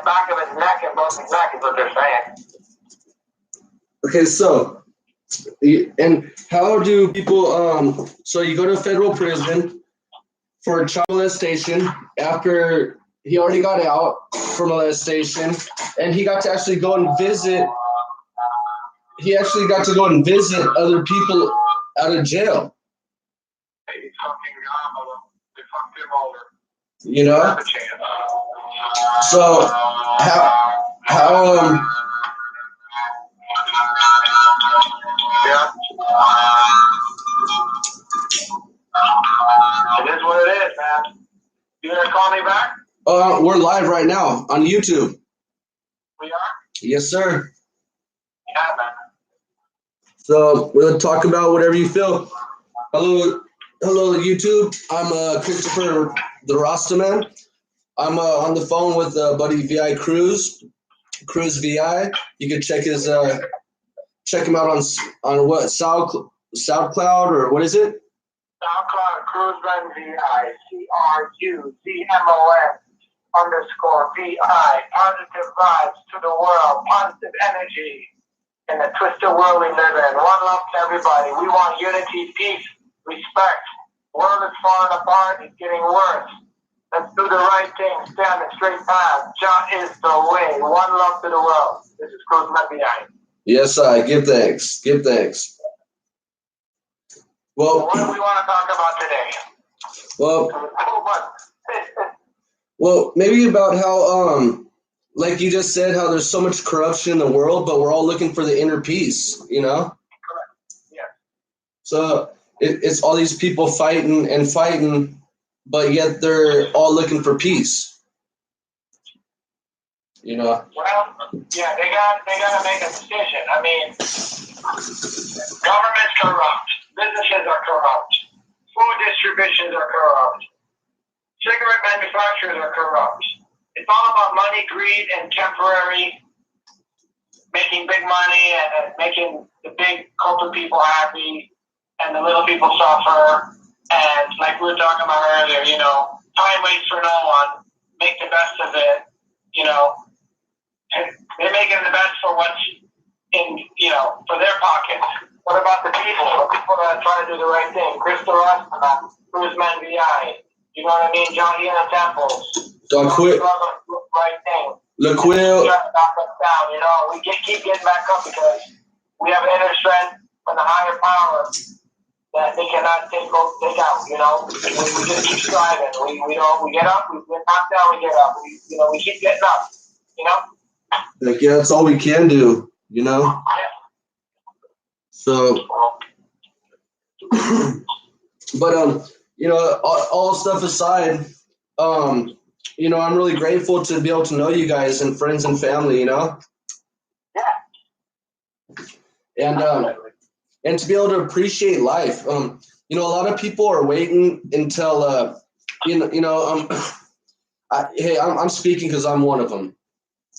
back of his neck and broke his neck is what they're saying. Okay, so, and how do people, so you go to federal prison for child molestation after he already got out for molestation, and he got to actually go and visit, other people out of jail. They fucked him over. You know? So, how yeah. It is what it is, man. You gonna call me back? We're live right now on YouTube. We are? Yes, sir. Yeah, man. So we're gonna talk about whatever you feel. Hello, YouTube. I'm Christopher the Rastaman. I'm on the phone with buddy VI Cruz VI. You can check him out on what SoundCloud or what is it? SoundCloud Cruzman VI CRUZMON_VI. Positive vibes to the world. Positive energy in the twisted world we live in. One love to everybody. We want unity, peace, respect. World is falling apart. It's getting worse. Let's do the right thing. Stay on the straight path. Jah is the way. One love to the world. This is Cruzman VI. Yes, I give thanks. Give thanks. Well, what do we want to talk about today? Well, maybe about how, like you just said, how there's so much corruption in the world, but we're all looking for the inner peace, you know? Correct. Yeah. So it's all these people fighting, but yet they're all looking for peace. You know? Well, yeah, they got to make a decision. I mean, government's corrupt. Businesses are corrupt. Food distributions are corrupt. Cigarette manufacturers are corrupt. It's all about money, greed, and temporary, making big money and making the big corporate people happy and the little people suffer. And like we were talking about earlier, you know, time waits for no one. Make the best of it, you know. And they're making the best for what's in, you know, for their pockets. What about the people? The people that try to do the right thing. Crystal Rasta, Cruzman VI. You know what I mean? John Ian Temples. Don't quit. Right thing. Look, Will. Try to knock us down. You know, we keep getting back up because we have an inner strength from the higher power that they cannot take out. You know, we just keep striving. We get up. We get knocked down. We get up. We keep getting up. You know. Like, yeah, that's all we can do. You know. Yeah. So, but you know, all stuff aside, you know, I'm really grateful to be able to know you guys and friends and family. You know. Yeah. And to be able to appreciate life. You know, a lot of people are waiting until I'm speaking because I'm one of them.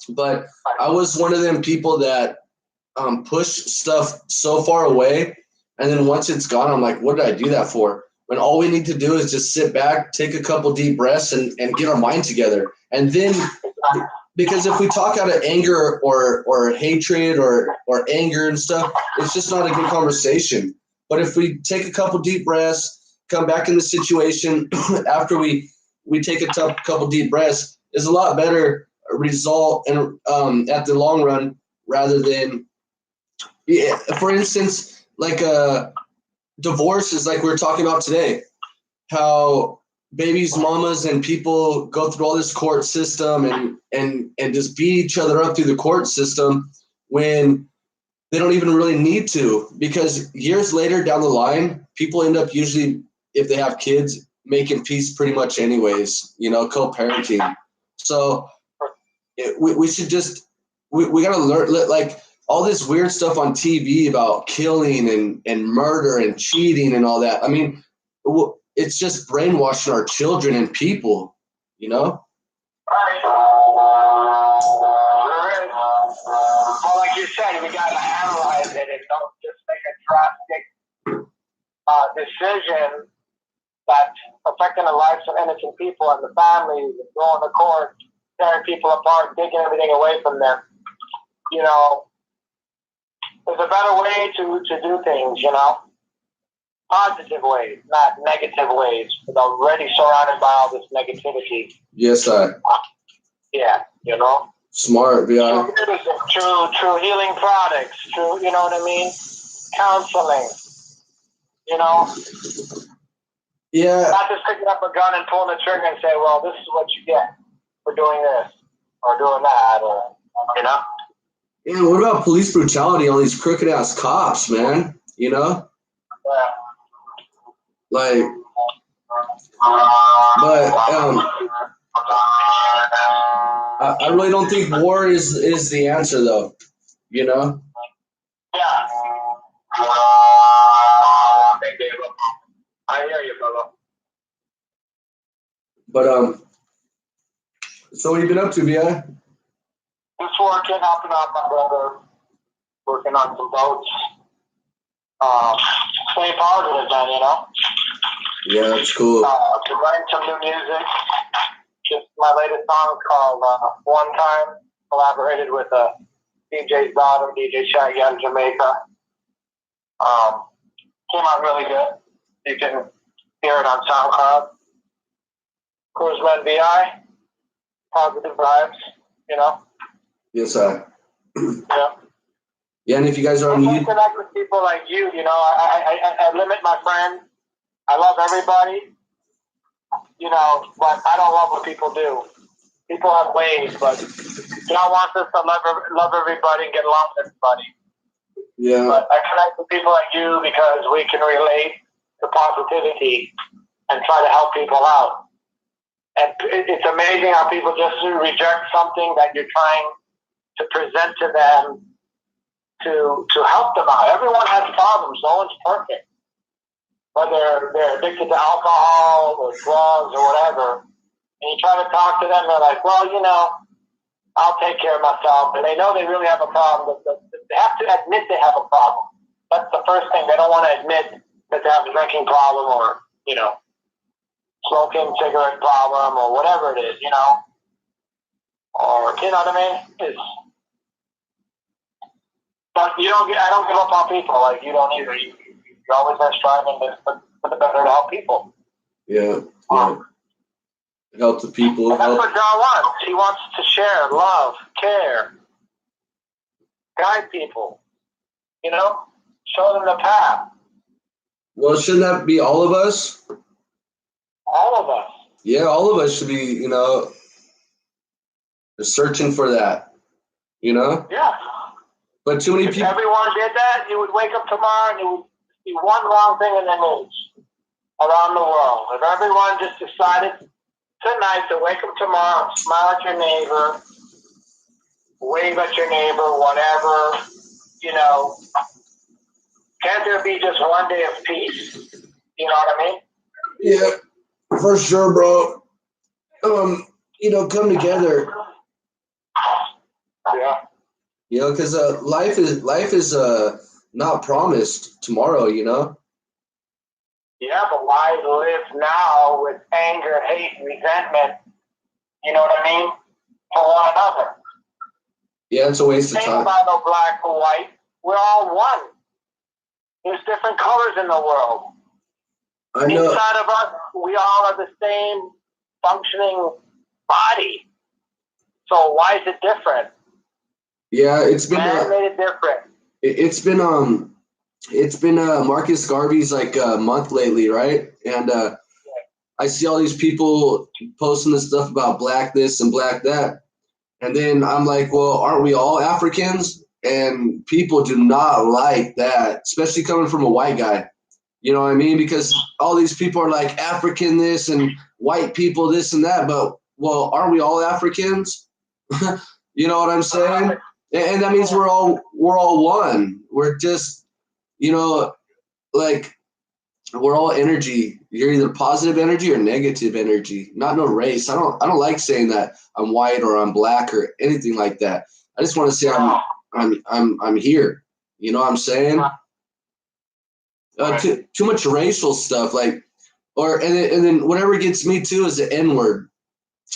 But I was one of them people that push stuff so far away, and then once it's gone, I'm like, what did I do that for? When all we need to do is just sit back, take a couple deep breaths, and get our mind together. And then, because if we talk out of anger or hatred or anger and stuff, it's just not a good conversation. But if we take a couple deep breaths, come back in the situation after we take a couple deep breaths, is a lot better result and at the long run rather than, for instance, like divorce is like we were talking about today, how babies, mamas, and people go through all this court system and just beat each other up through the court system when they don't even really need to, because years later down the line, people end up usually, if they have kids, making peace pretty much anyways, you know, co-parenting. So we should just, we got to learn, like, all this weird stuff on TV about killing and murder and cheating and all that. I mean, it's just brainwashing our children and people, you know? Right. Well, like you said, we got to analyze it and don't just make a drastic decision that's affecting the lives of innocent people and the families and going to court tearing people apart, taking everything away from them. You know, there's a better way to do things, you know. Positive ways, not negative ways. We're already surrounded by all this negativity. Yes, sir. Yeah, you know. Smart, yeah. True healing products, true, you know what I mean? Counseling, you know? Yeah. Not just picking up a gun and pulling the trigger and say, well, this is what you get for doing this or doing that, or, you know? Yeah, what about police brutality on these crooked ass cops, man? You know? Yeah. Like, but I really don't think war is the answer, though. You know? Yeah. I hear you, brother. But so what you been up to, Bia? Just working, helping out my brother, working on some boats. Stay positive, man, you know? Yeah, that's cool. Been writing some new music. Just my latest song called One Time. Collaborated with DJ Bottom, DJ Shaggy out of Jamaica. Came out really good. You can hear it on SoundCloud. Cruzman VI. Positive vibes, you know? Yes, sir. Yeah. Yeah, and if you guys are I on want to YouTube, connect with people like you, you know? I limit my friends. I love everybody, you know, but I don't love what people do. People have ways, but God wants us to love everybody and get along with everybody. yeah, But I connect with people like you because we can relate to positivity and try to help people out. And it's amazing how people just reject something that you're trying to present to them to help them out. Everyone has problems. No one's perfect. Whether they're addicted to alcohol or drugs or whatever. And you try to talk to them, they're like, well, you know, I'll take care of myself. And they know they really have a problem. But they have to admit they have a problem. That's the first thing. They don't want to admit that they have a drinking problem or, you know, smoking cigarette problem or whatever it is, you know. Or, you know what I mean? But I don't give up on people like you don't either. You're always there striving for the better to help people. yeah. Help the people. And that's what God wants. He wants to share love, care, guide people, you know, show them the path. Well, shouldn't that be all of us? All of us. Yeah, all of us should be, you know, searching for that, you know? Yeah. But too many If people. everyone did that, you would wake up tomorrow and you would see one wrong thing in the news around the world. If everyone just decided tonight to wake up tomorrow and smile at your neighbor, wave at your neighbor, whatever, you know, can't there be just one day of peace? You know what I mean? Yeah, for sure, bro. You know, come together. Yeah. You know, because life is not promised tomorrow. You know. Yeah, but why live now with anger, hate, resentment? You know what I mean? For one another. Yeah, it's a waste of Ain't time. about no black or white. We're all one. There's different colors in the world. I know. Inside of us, we all are the same functioning body. So why is it different? Yeah, it's been. Man made it different. It's been Marcus Garvey's like month lately, right? And I see all these people posting this stuff about black this and black that, and then I'm like, well, aren't we all Africans? And people do not like that, especially coming from a white guy. You know what I mean? Because all these people are like African this and white people this and that, but well, aren't we all Africans? You know what I'm saying? And that means we're all one. We're just, you know, like we're all energy. You're either positive energy or negative energy. Not no race. I don't like saying that I'm white or I'm black or anything like that. I just want to say I'm here. You know what I'm saying? Too much racial stuff, like, and then whatever gets me too is the N word.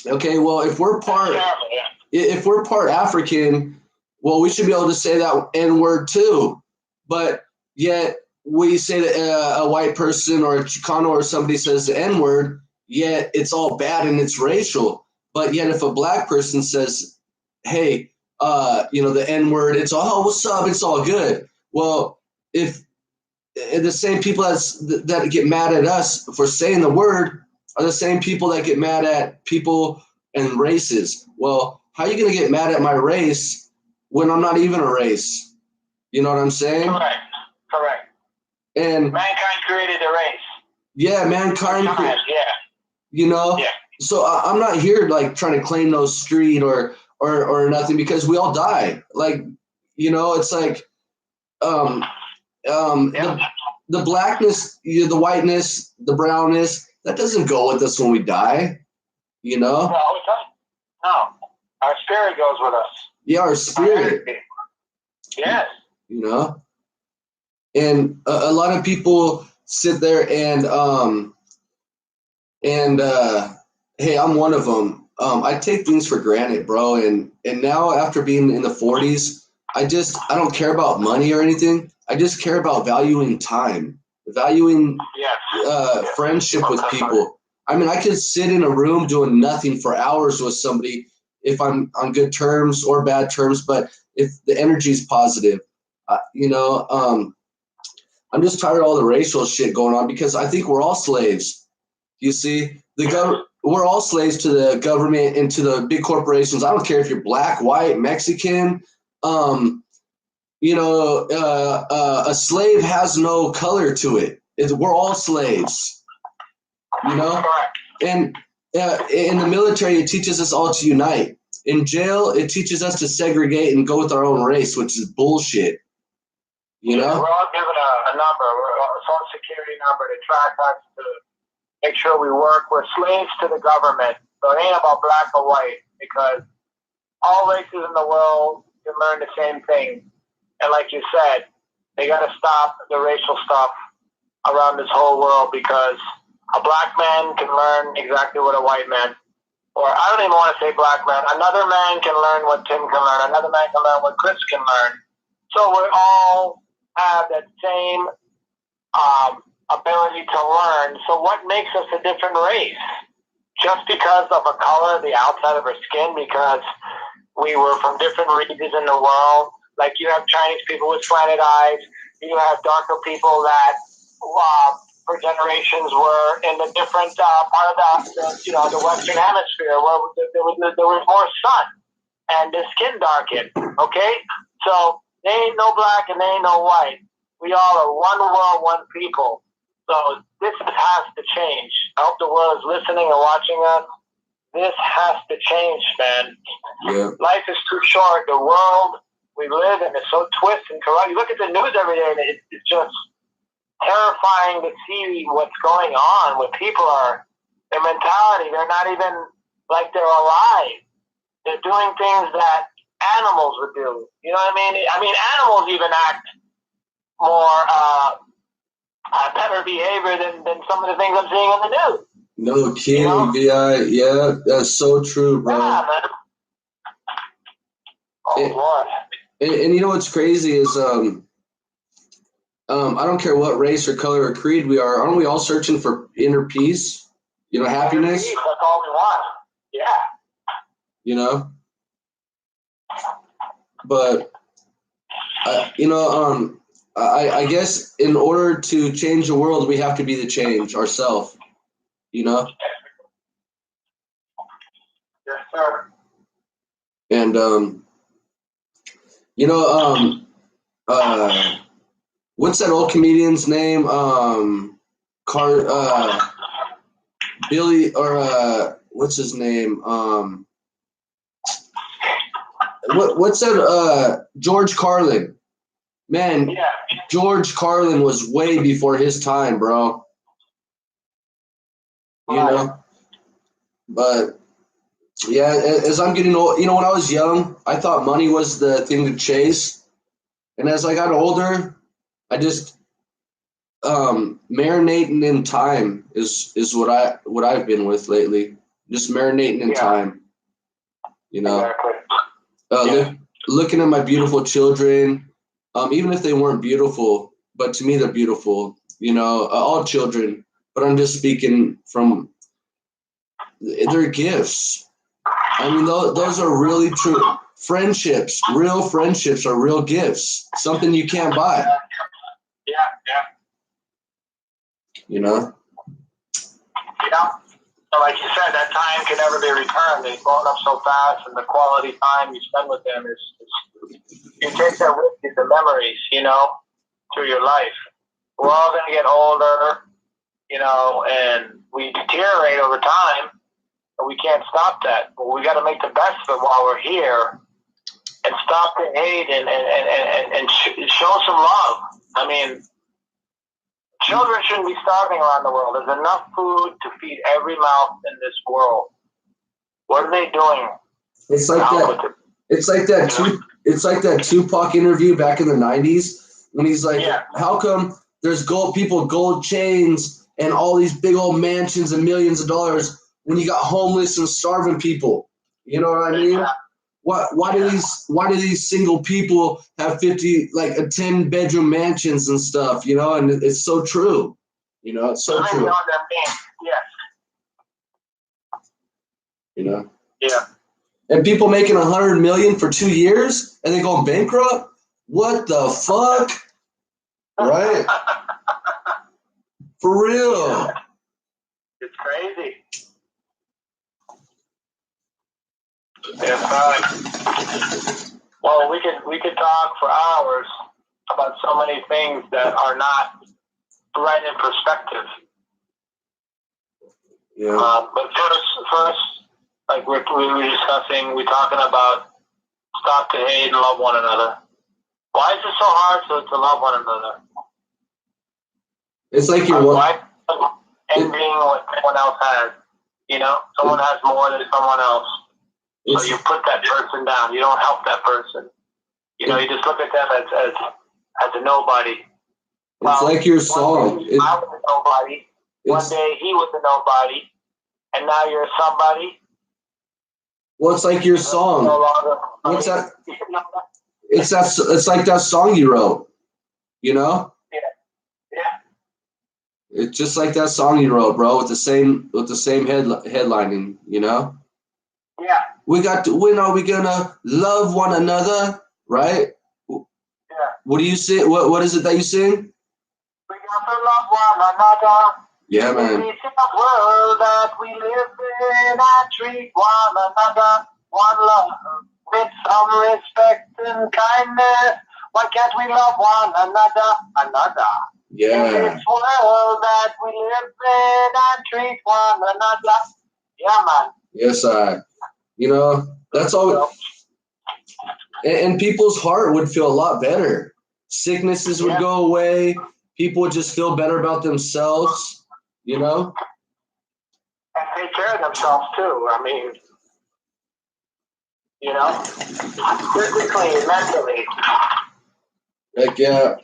Okay, well, if we're part African, well, we should be able to say that N word too. But yet we say that a white person or a Chicano or somebody says the N word, yet it's all bad and it's racial. But yet if a black person says, hey, the N word, it's all, oh, what's up? It's all good. Well, if the same people that get mad at us for saying the word are the same people that get mad at people and races. Well, how are you going to get mad at my race when I'm not even a race? You know what I'm saying? Correct. And mankind created the race. Yeah, mankind. Yeah. Yeah. So I'm not here like trying to claim no street or nothing, because we all die. Like, it's like the blackness, the whiteness, the brownness, that doesn't go with us when we die. No, it doesn't. No, our spirit goes with us. Yeah, our spirit. Yes. And a lot of people sit there and hey, I'm one of them. I take things for granted, bro. And now after being in the 40s, I don't care about money or anything. I just care about valuing time, valuing friendship with people. I mean, I could sit in a room doing nothing for hours with somebody if I'm on good terms or bad terms, but if the energy is positive, I'm just tired of all the racial shit going on, because I think we're all slaves. You see, we're all slaves to the government and to the big corporations. I don't care if you're black, white, Mexican. A slave has no color to it. We're all slaves. And in the military, it teaches us all to unite. In jail, it teaches us to segregate and go with our own race, which is bullshit. We're all given a number, a social security number to track us, to make sure we work. We're slaves to the government. So it ain't about black or white, because all races in the world can learn the same thing. And like you said, they got to stop the racial stuff around this whole world, because a black man can learn exactly what a white man, or I don't even want to say black man, another man can learn what Tim can learn, another man can learn what Chris can learn. So we all have that same ability to learn. So what makes us a different race? Just because of a color, the outside of our skin, because we were from different regions in the world. Like you have Chinese people with slanted eyes. You have darker people that for generations were in the different part of the Western Hemisphere, where there was more sun and the skin darkened. Okay? So they ain't no black and they ain't no white. We all are one world, one people. So this has to change. I hope the world is listening and watching us. This has to change, man. Yeah. Life is too short. The world we live in is so twisted and corrupt. You look at the news every day, and it's just terrifying to see what's going on with people. Their mentality, they're not even like they're alive. They're doing things that animals would do. You know what I mean? I mean, animals even act more better behavior than some of the things I'm seeing on the news. No kidding, yeah, that's so true, bro. Yeah, man. Lord. And you know what's crazy is I don't care what race or color or creed we are. Aren't we all searching for inner peace? Happiness. Peace, that's all we want. Yeah. But I guess in order to change the world, we have to be the change ourselves. Yes, sir. And what's that old comedian's name? Billy, or what's his name? What's that? George Carlin. Man, yeah. George Carlin was way before his time, bro. But yeah, as I'm getting old, when I was young, I thought money was the thing to chase, and as I got older, I just marinating in time is what I've been with lately. just marinating in time. You know, Exactly. looking at my beautiful children, even if they weren't beautiful, but to me they're beautiful. You know, all children. But I'm just speaking from their gifts. I mean, those are really true friendships. Real friendships are real gifts. Something you can't buy. Yeah. You know. Yeah. So like you said, that time can never be returned. They've grown up so fast, and the quality time you spend with them is you take that with you, the memories, you know, through your life. We're all going to get older, you know, and we deteriorate over time, and we can't stop that. But we got to make the best of it while we're here, and stop the hate and show some love. I mean, children shouldn't be starving around the world. There's enough food to feed every mouth in this world. What are they doing? It's like that. It's like that. It's like that Tupac interview back in the '90s when he's like, "How come there's gold chains and all these big old mansions and millions of dollars when you got homeless and starving people?" You know what I mean? Why do these single people have 10-bedroom mansions and stuff? You know, and it's so true. You know, it's so true. Yes. You know. Yeah. And people making $100 million for 2 years and they go bankrupt? What the fuck? Right? For real. Yeah. It's crazy. Yes, well, we could talk for hours about so many things that are not right in perspective. Yeah. But first, like we were discussing, we're talking about stop to hate and love one another. Why is it so hard to love one another? It's like you're envying what someone else has. You know, someone has more than someone else. So you put that person down. You don't help that person. You know, you just look at them as a nobody. It's like your song. I was a nobody. One day he was a nobody, and now you're somebody. Well, it's like your song. What's that? It's like that song you wrote. You know? Yeah. It's just like that song you wrote, bro, with the same headlining. You know? Yeah. When are we gonna love one another? Right? Yeah. What do you sing? What is it that you sing? We got to love one another. Yeah, man. It's a world that we live in and treat one another, one love, with some respect and kindness. Why can't we love one another? Yeah. In this world that we live in and treat one another. Yeah, man. Yes, you know, that's all. And people's heart would feel a lot better. Sicknesses would go away. People would just feel better about themselves, you know? And take care of themselves, too. I mean, you know, physically, mentally. Like, yeah.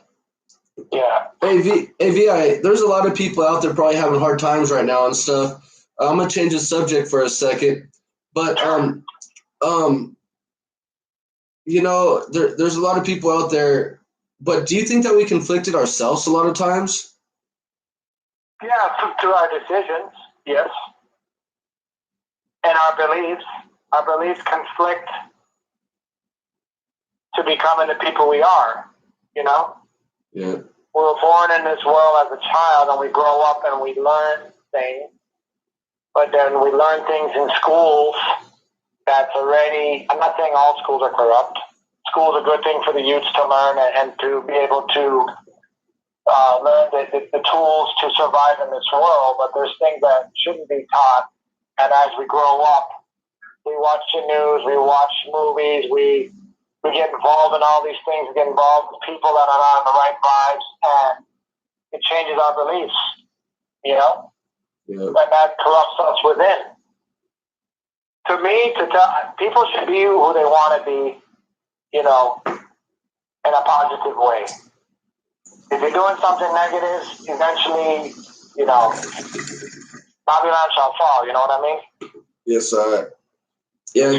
Yeah. Hey, Vi, there's a lot of people out there probably having hard times right now and stuff. I'm going to change the subject for a second. But, you know, there's a lot of people out there, but do you think that we conflicted ourselves a lot of times? Yeah, through our decisions, yes. And our beliefs conflict to becoming the people we are, you know? Yeah. We were born in this world as a child and we grow up and we learn things, but then we learn things in schools that's already, I'm not saying all schools are corrupt. School's a good thing for the youths to learn and to be able to learn the tools to survive in this world, but there's things that shouldn't be taught. And as we grow up, we watch the news, we watch movies, we get involved in all these things, we get involved with people that are not on the right vibes, and it changes our beliefs, you know? Yeah. And that corrupts us within. To me, people should be who they want to be, you know, in a positive way. If you're doing something negative, eventually, you know, Babylon shall fall, you know what I mean? Yes, yeah.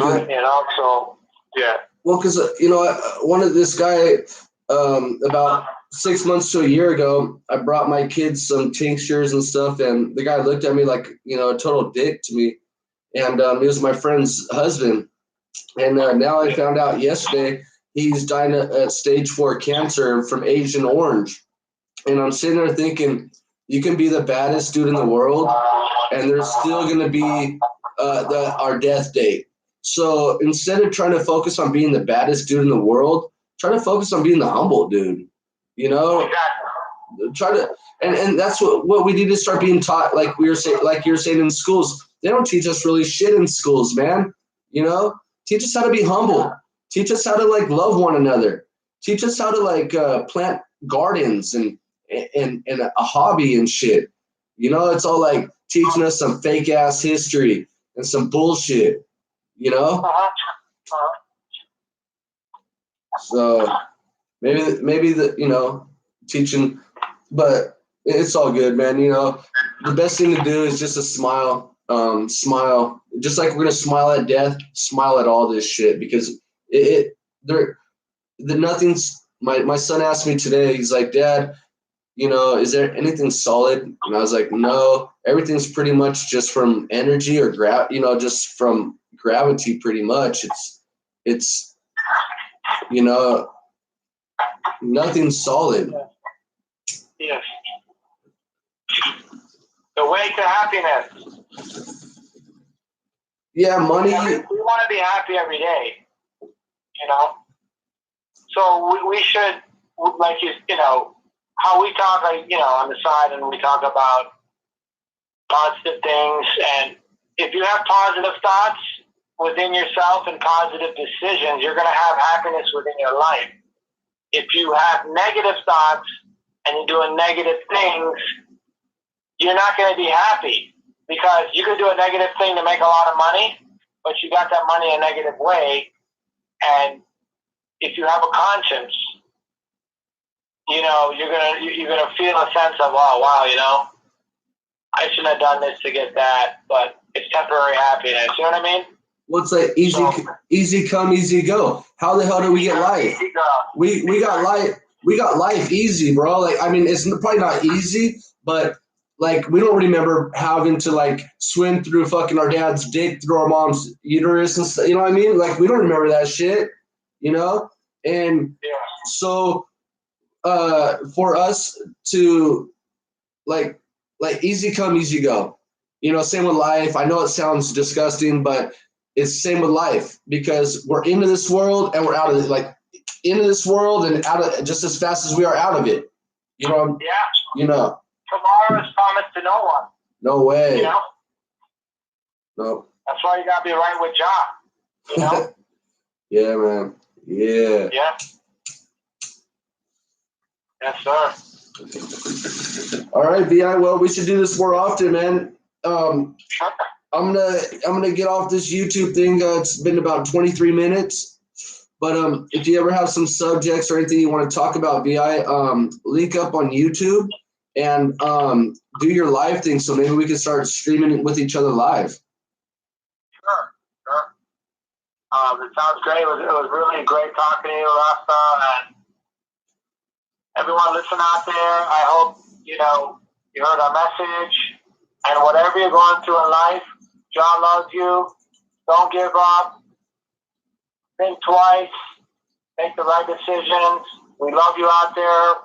So yeah. Well, because one of this guy about 6 months to a year ago, I brought my kids some tinctures and stuff, and the guy looked at me like a total dick to me, and he was my friend's husband, and now I found out yesterday he's dying at stage 4 cancer from Agent Orange, and I'm sitting there thinking, you can be the baddest dude in the world, and there's still going to be our death date. So instead of trying to focus on being the baddest dude in the world, try to focus on being the humble dude. Try to, and that's what we need to start being taught. Like you're saying in schools, they don't teach us really shit in schools, man. Teach us how to be humble. Teach us how to love one another. Teach us how to plant gardens and a hobby and shit. It's all like teaching us some fake ass history and some bullshit. So maybe the teaching, but it's all good, man. The best thing to do is just to smile. Smile, just like we're gonna smile at death. Smile at all this shit, because nothing's. My son asked me today. He's like, Dad, is there anything solid? And I was like, no, everything's pretty much just from energy or just from gravity. Pretty much, it's nothing's solid. Yes. The way to happiness. Yeah, money. We want to be happy every day. So we should, how we talk, on the side, and we talk about positive things. And if you have positive thoughts within yourself and positive decisions, you're going to have happiness within your life. If you have negative thoughts and you're doing negative things, you're not going to be happy, because you could do a negative thing to make a lot of money, but you got that money a negative way. And if you have a conscience, you're gonna feel a sense of, oh wow, I shouldn't have done this to get that, but it's temporary happiness. You know what I mean? Well, it's like easy come, easy go. How the hell do we get life? We got life. We got life easy, bro. It's probably not easy, but we don't remember having to swim through fucking our dad's dick through our mom's uterus and stuff. You know what I mean? We don't remember that shit. And so for us to easy come, easy go. Same with life. I know it sounds disgusting, but it's same with life, because we're into this world and we're out of it. Into this world and out of just as fast as we are out of it. Yeah. Tomorrow is promised to no one. No way. No. That's why you gotta be right with Jah. Yeah, man. Yeah. Yeah. Yes, sir. All right, Vi. Well, we should do this more often, man. Sure. I'm gonna get off this YouTube thing. It's been about 23 minutes. But if you ever have some subjects or anything you want to talk about, Vi, link up on YouTube and do your live thing, so maybe we can start streaming with each other live. Sure. It sounds great. It was really great talking to you, Rasta, and everyone listen out there. I hope you heard our message, and whatever you're going through in life, John loves you. Don't give up. Think twice. Make the right decisions. We love you out there.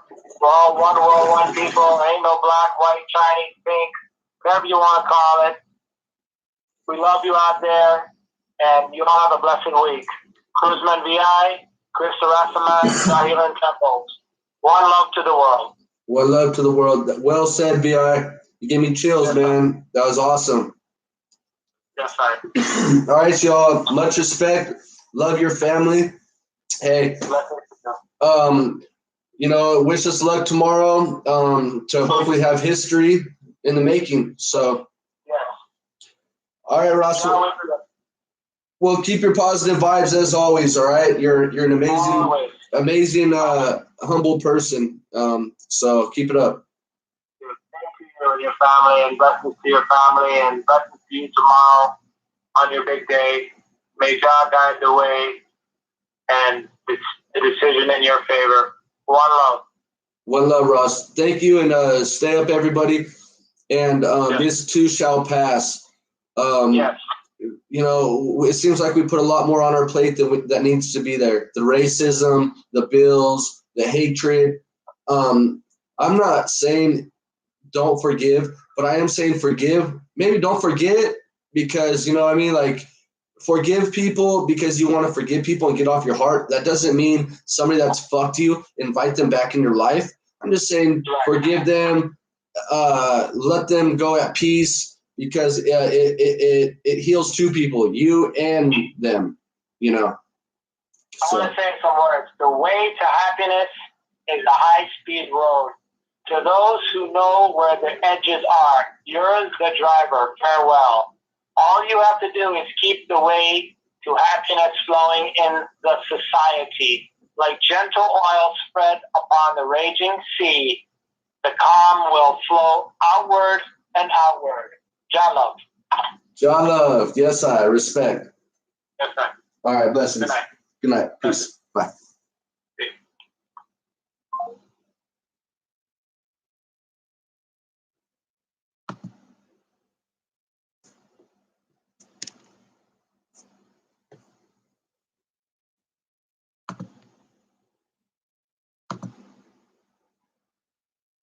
We're all one world, one people. Ain't no black, white, Chinese, pink, whatever you want to call it. We love you out there, and you all have a blessed week. Cruzman VI, Chris Rastaman, Sahil and Temples. One love to the world. One love to the world. Well said, Vi. You gave me chills, man. That was awesome. Yes, sir. All right, y'all. Much respect. Love your family. Hey, wish us luck tomorrow to hopefully have history in the making. So, yes. All right, Ross. Well, keep your positive vibes as always. All right, you're an amazing, humble person. So keep it up. Thank you and your family, and blessings to your family, and blessings to you tomorrow. on your big day. May God guide the way and the decision in your favor. One love. One love, Ross. Thank you, and stay up, everybody. And this too shall pass. Yes. You know, it seems like we put a lot more on our plate that needs to be there. The racism, the bills, the hatred. I'm not saying don't forgive, but I am saying forgive. Maybe don't forget because, you know what I mean? Like, forgive people because you want to forgive people and get off your heart. That doesn't mean somebody that's fucked you, invite them back in your life. I'm just saying forgive them, let them go at peace because it heals two people, you and them, you know. I want to say some words. The way to happiness is a high-speed road. To those who know where the edges are, you're the driver. Farewell. All you have to do is keep the way to happiness flowing in the society. Like gentle oil spread upon the raging sea, the calm will flow outward and outward. Jah love. Jah love. Yes, I respect. Yes, sir. All right, blessings. Good night. Good night. Peace. Bye.